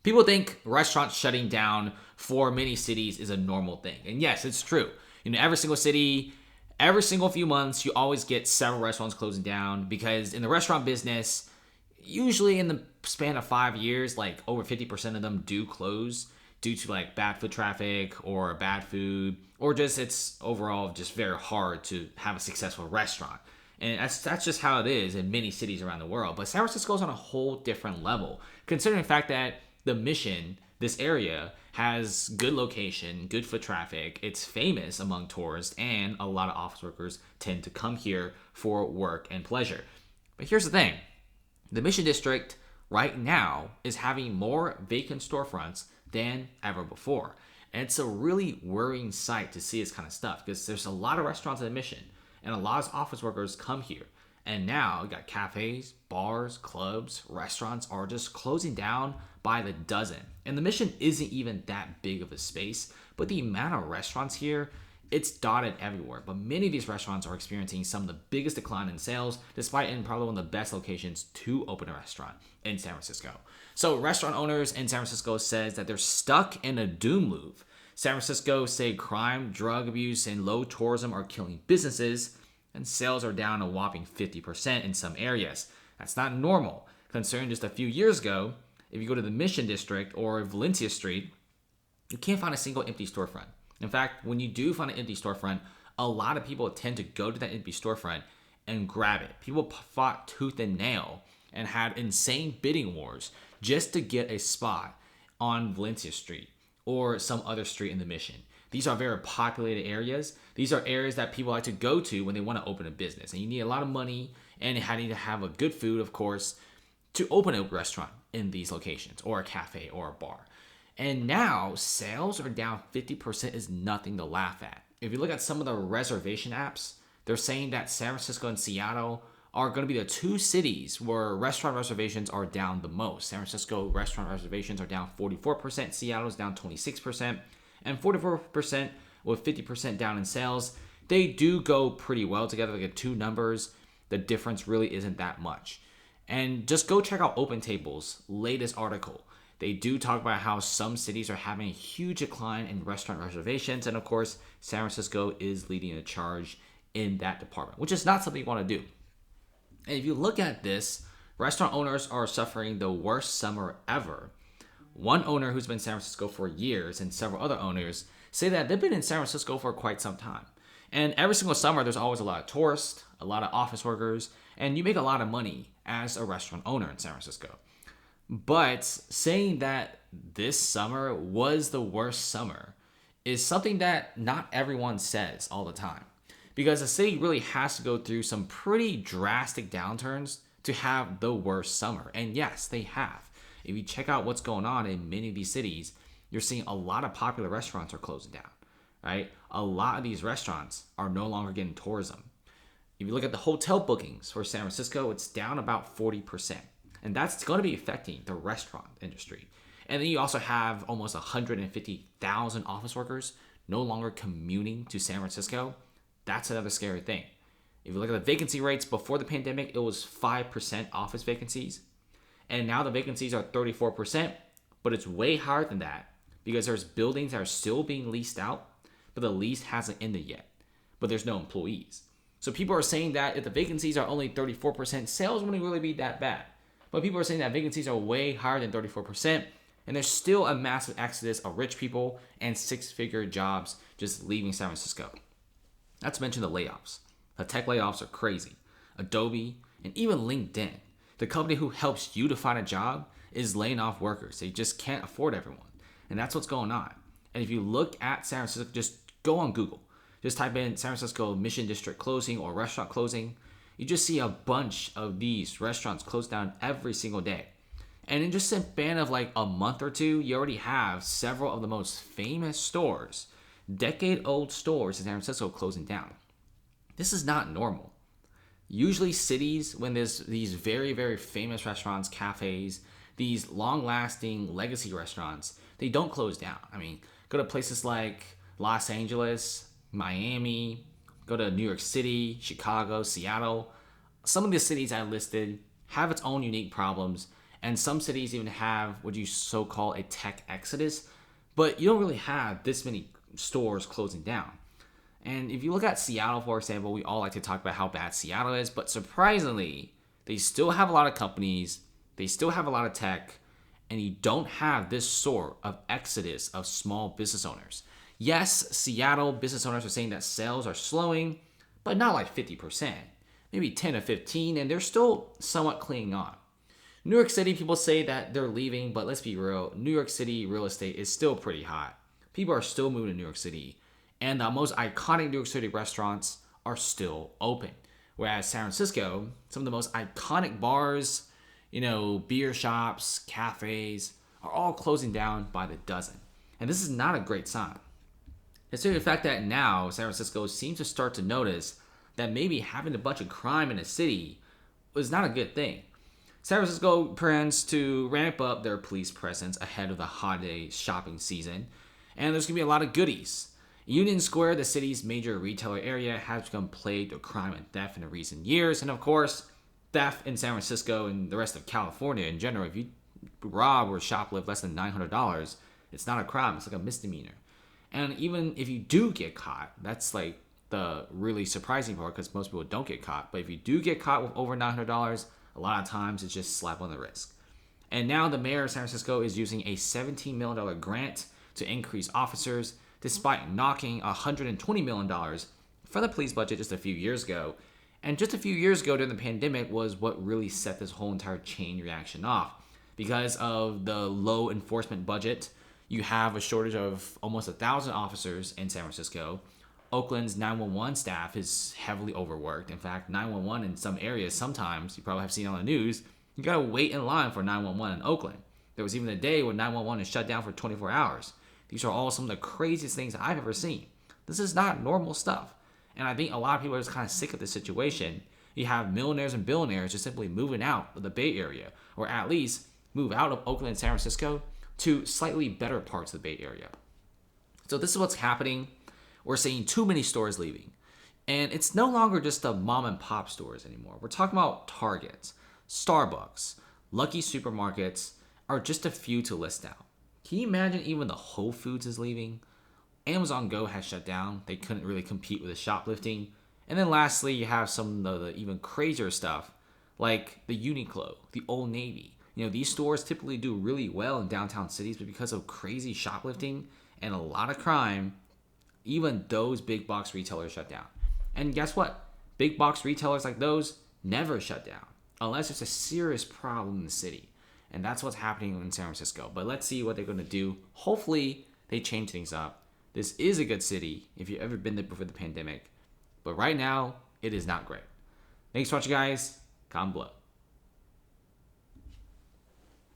People think restaurants shutting down for many cities is a normal thing. And yes, it's true. Every single city, every single few months, you always get several restaurants closing down because in the restaurant business, usually in the span of 5 years, like over 50% of them do close due to like bad foot traffic or bad food, or just it's overall just very hard to have a successful restaurant. And that's just how it is in many cities around the world. But San Francisco's on a whole different level, considering the fact that the Mission, this area, has good location, good foot traffic. It's famous among tourists, and a lot of office workers tend to come here for work and pleasure. But here's the thing. The Mission District right now is having more vacant storefronts than ever before. And it's a really worrying sight to see this kind of stuff because there's a lot of restaurants in the Mission and a lot of office workers come here. And now you got cafes, bars, clubs, restaurants are just closing down by the dozen. And the Mission isn't even that big of a space, but the amount of restaurants here, it's dotted everywhere. But many of these restaurants are experiencing some of the biggest decline in sales, despite in probably one of the best locations to open a restaurant in San Francisco. So restaurant owners in San Francisco says that they're stuck in a doom loop. San Francisco say crime, drug abuse, and low tourism are killing businesses, and sales are down a whopping 50% in some areas. That's not normal, considering just a few years ago, if you go to the Mission District or Valencia Street, you can't find a single empty storefront. In fact, when you do find an empty storefront, a lot of people tend to go to that empty storefront and grab it. People fought tooth and nail and had insane bidding wars just to get a spot on Valencia Street or some other street in the Mission. These are very populated areas. These are areas that people like to go to when they want to open a business. And you need a lot of money and you need to have a good food, of course, to open a restaurant in these locations or a cafe or a bar. And now sales are down 50% is nothing to laugh at. If you look at some of the reservation apps, they're saying that San Francisco and Seattle are going to be the two cities where restaurant reservations are down the most. San Francisco restaurant reservations are down 44%, Seattle is down 26%, and 44% with 50% down in sales. They do go pretty well together, like the two numbers. The difference really isn't that much. And just go check out OpenTable's latest article. They do talk about how some cities are having a huge decline in restaurant reservations. And of course, San Francisco is leading the charge in that department, which is not something you want to do. And if you look at this, restaurant owners are suffering the worst summer ever. One owner who's been in San Francisco for years and several other owners say that they've been in San Francisco for quite some time. And every single summer, there's always a lot of tourists, a lot of office workers, and you make a lot of money as a restaurant owner in San Francisco. But saying that this summer was the worst summer is something that not everyone says all the time. Because the city really has to go through some pretty drastic downturns to have the worst summer. And yes, they have. If you check out what's going on in many of these cities, you're seeing a lot of popular restaurants are closing down, right? A lot of these restaurants are no longer getting tourism. If you look at the hotel bookings for San Francisco, it's down about 40%. And that's going to be affecting the restaurant industry. And then you also have almost 150,000 office workers no longer commuting to San Francisco. That's another scary thing. If you look at the vacancy rates before the pandemic, it was 5% office vacancies. And now the vacancies are 34%, but it's way higher than that because there's buildings that are still being leased out, but the lease hasn't ended yet, but there's no employees. So people are saying that if the vacancies are only 34%, sales wouldn't really be that bad. But people are saying that vacancies are way higher than 34%, and there's still a massive exodus of rich people and six-figure jobs just leaving San Francisco. Not to mention the layoffs. The tech layoffs are crazy. Adobe and even LinkedIn, the company who helps you to find a job, is laying off workers. They just can't afford everyone. And that's what's going on. And if you look at San Francisco, just go on Google. Just type in San Francisco Mission District closing or restaurant closing. You just see a bunch of these restaurants close down every single day. And in just a span of like a month or two, you already have several of the most famous stores, decade-old stores in San Francisco closing down. This is not normal. Usually cities, when there's these very, very famous restaurants, cafes, these long-lasting legacy restaurants, they don't close down. I mean, go to places like Los Angeles, Miami, go to New York City, Chicago, Seattle. Some of the cities I listed have its own unique problems, And some cities even have what you so call a tech exodus, but you don't really have this many stores closing down. And if you look at Seattle, for example, we all like to talk about how bad Seattle is, but surprisingly, they still have a lot of companies, they still have a lot of tech, and you don't have this sort of exodus of small business owners. Yes, Seattle business owners are saying that sales are slowing, but not like 50%, maybe 10 or 15, and they're still somewhat clinging on. New York City, people say that they're leaving, but let's be real, New York City real estate is still pretty hot. People are still moving to New York City, and the most iconic New York City restaurants are still open. Whereas San Francisco, some of the most iconic bars, beer shops, cafes, are all closing down by the dozen. And this is not a great sign. Considering the fact that now San Francisco seems to start to notice that maybe having a bunch of crime in a city was not a good thing. San Francisco plans to ramp up their police presence ahead of the holiday shopping season, and there's going to be a lot of goodies. Union Square, the city's major retailer area, has become plagued with crime and theft in the recent years, and of course, theft in San Francisco and the rest of California in general, if you rob or shoplift less than $900, it's not a crime, it's like a misdemeanor. And even if you do get caught, that's like the really surprising part because most people don't get caught. But if you do get caught with over $900, a lot of times it's just slap on the wrist. And now the mayor of San Francisco is using a $17 million grant to increase officers, despite knocking $120 million from the police budget just a few years ago. And just a few years ago during the pandemic was what really set this whole entire chain reaction off. Because of the low enforcement budget, you have a shortage of almost 1,000 officers in San Francisco. Oakland's 911 staff is heavily overworked. In fact, 911 in some areas, sometimes, you probably have seen on the news, you gotta wait in line for 911 in Oakland. There was even a day when 911 is shut down for 24 hours. These are all some of the craziest things I've ever seen. This is not normal stuff. And I think a lot of people are just kind of sick of this situation. You have millionaires and billionaires just simply moving out of the Bay Area, or at least move out of Oakland and San Francisco to slightly better parts of the Bay Area. So this is what's happening. We're seeing too many stores leaving. And it's no longer just the mom and pop stores anymore. We're talking about Targets, Starbucks, Lucky Supermarkets are just a few to list out. Can you imagine even the Whole Foods is leaving? Amazon Go has shut down. They couldn't really compete with the shoplifting. And then lastly, you have some of the even crazier stuff like the Uniqlo, the Old Navy. These stores typically do really well in downtown cities, but because of crazy shoplifting and a lot of crime, even those big box retailers shut down. And guess what? Big box retailers like those never shut down unless there's a serious problem in the city. And that's what's happening in San Francisco. But let's see what they're going to do. Hopefully, they change things up. This is a good city if you've ever been there before the pandemic. But right now, it is not great. Thanks for watching, guys. Comment below.